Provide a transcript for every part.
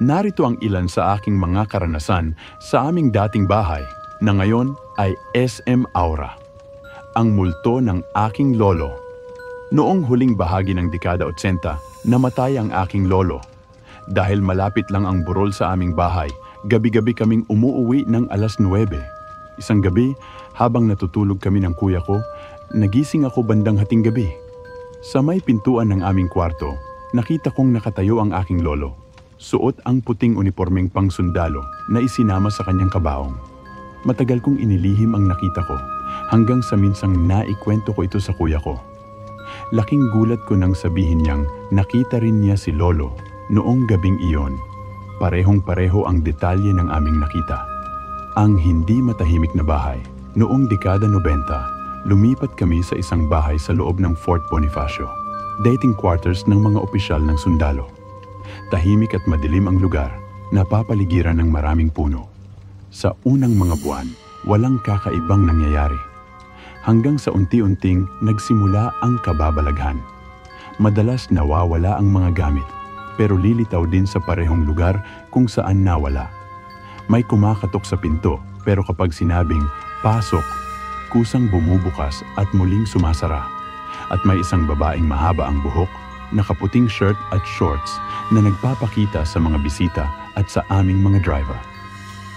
Narito ang ilan sa aking mga karanasan sa aming dating bahay na ngayon ay SM Aura. Ang multo ng aking lolo. Noong huling bahagi ng dekada 80, namatay ang aking lolo. Dahil malapit lang ang burol sa aming bahay, gabi-gabi kaming umuuwi ng alas 9. Isang gabi, habang natutulog kami ng kuya ko, nagising ako bandang hating gabi. Sa may pintuan ng aming kwarto, nakita kong nakatayo ang aking lolo. Suot ang puting unipormeng pangsundalo na isinama sa kanyang kabaong. Matagal kong inilihim ang nakita ko hanggang sa minsang naikwento ko ito sa kuya ko. Laking gulat ko nang sabihin niyang nakita rin niya si lolo noong gabing iyon. Parehong-pareho ang detalye ng aming nakita. Ang hindi matahimik na bahay. Noong dekada 90, lumipat kami sa isang bahay sa loob ng Fort Bonifacio, dating quarters ng mga opisyal ng sundalo. Tahimik at madilim ang lugar, napapaligiran ng maraming puno. Sa unang mga buwan, walang kakaibang nangyayari. Hanggang sa unti-unting nagsimula ang kababalaghan. Madalas nawawala ang mga gamit, pero lilitaw din sa parehong lugar kung saan nawala. May kumakatok sa pinto, pero kapag sinabing, "Pasok," kusang bumubukas at muling sumasara. At may isang babaeng mahaba ang buhok, nakaputing shirt at shorts na nagpapakita sa mga bisita at sa aming mga driver.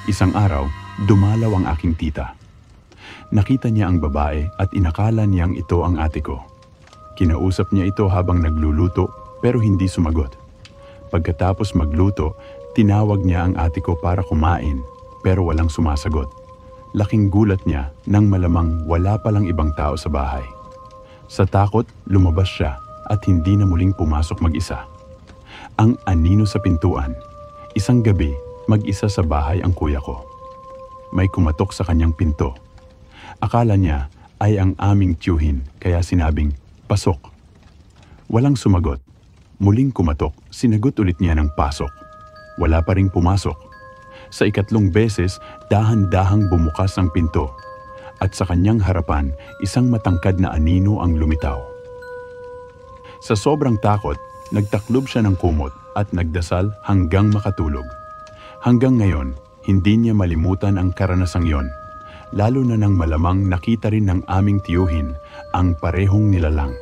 Isang araw, dumalaw ang aking tita. Nakita niya ang babae at inakala niyang ito ang ate ko. Kinausap niya ito habang nagluluto pero hindi sumagot. Pagkatapos magluto, tinawag niya ang ate ko para kumain pero walang sumasagot. Laking gulat niya nang malamang wala palang ibang tao sa bahay. Sa takot, lumabas siya at hindi na muling pumasok mag-isa. Ang anino sa pintuan. Isang gabi, mag-isa sa bahay ang kuya ko. May kumatok sa kanyang pinto. Akala niya ay ang aming tiyuhin kaya sinabing, "Pasok." Walang sumagot. Muling kumatok, sinagot ulit niya ng pasok. Wala pa ring pumasok. Sa ikatlong beses, dahan-dahang bumukas ang pinto. At sa kanyang harapan, isang matangkad na anino ang lumitaw. Sa sobrang takot, nagtaklob siya ng kumot at nagdasal hanggang makatulog. Hanggang ngayon, hindi niya malimutan ang karanasang yon, lalo na nang malamang nakita rin ng aming tiyuhin ang parehong nilalang.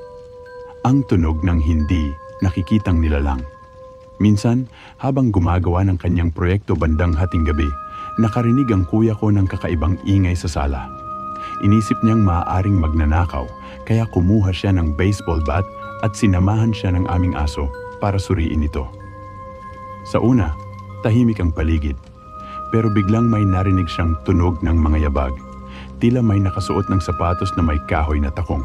Ang tunog ng hindi nakikitang nilalang. Minsan, habang gumagawa ng kanyang proyekto bandang hating gabi, nakarinig ang kuya ko ng kakaibang ingay sa sala. Inisip niyang maaaring magnanakaw, kaya kumuha siya ng baseball bat at sinamahan siya ng aming aso para suriin ito. Sa una, tahimik ang paligid. Pero biglang may narinig siyang tunog ng mga yabag. Tila may nakasuot ng sapatos na may kahoy na takong.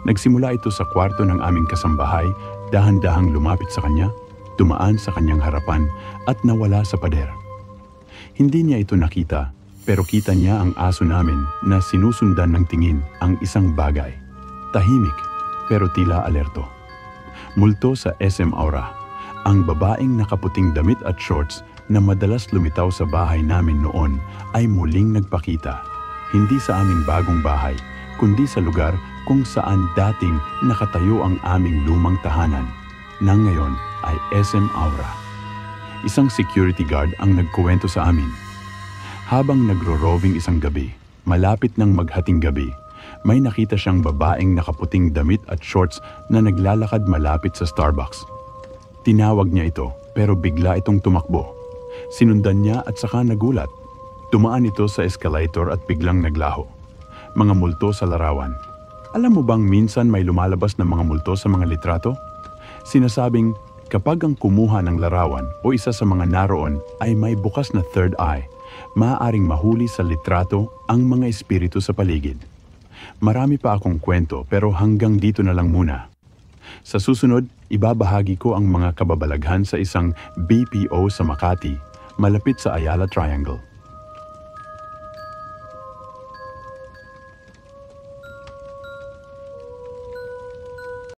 Nagsimula ito sa kwarto ng aming kasambahay, dahan-dahang lumapit sa kanya, dumaan sa kanyang harapan at nawala sa pader. Hindi niya ito nakita, pero kita niya ang aso namin na sinusundan ng tingin ang isang bagay. Tahimik, pero tila alerto. Multo sa SM Aura, ang babaeng nakaputing damit at shorts na madalas lumitaw sa bahay namin noon ay muling nagpakita. Hindi sa aming bagong bahay, kundi sa lugar kung saan dating nakatayo ang aming lumang tahanan, na ngayon ay SM Aura. Isang security guard ang nagkuwento sa amin. Habang nagro-roving isang gabi, malapit ng maghating gabi, may nakita siyang babaeng nakaputing damit at shorts na naglalakad malapit sa Starbucks. Tinawag niya ito pero bigla itong tumakbo. Sinundan niya at saka nagulat. Tumaan ito sa escalator at biglang naglaho. Mga multo sa larawan. Alam mo bang minsan may lumalabas na mga multo sa mga litrato? Sinasabing kapag ang kumuha ng larawan o isa sa mga naroon ay may bukas na third eye, maaaring mahuli sa litrato ang mga espiritu sa paligid. Marami pa akong kwento pero hanggang dito na lang muna. Sa susunod, ibabahagi ko ang mga kababalaghan sa isang BPO sa Makati, malapit sa Ayala Triangle.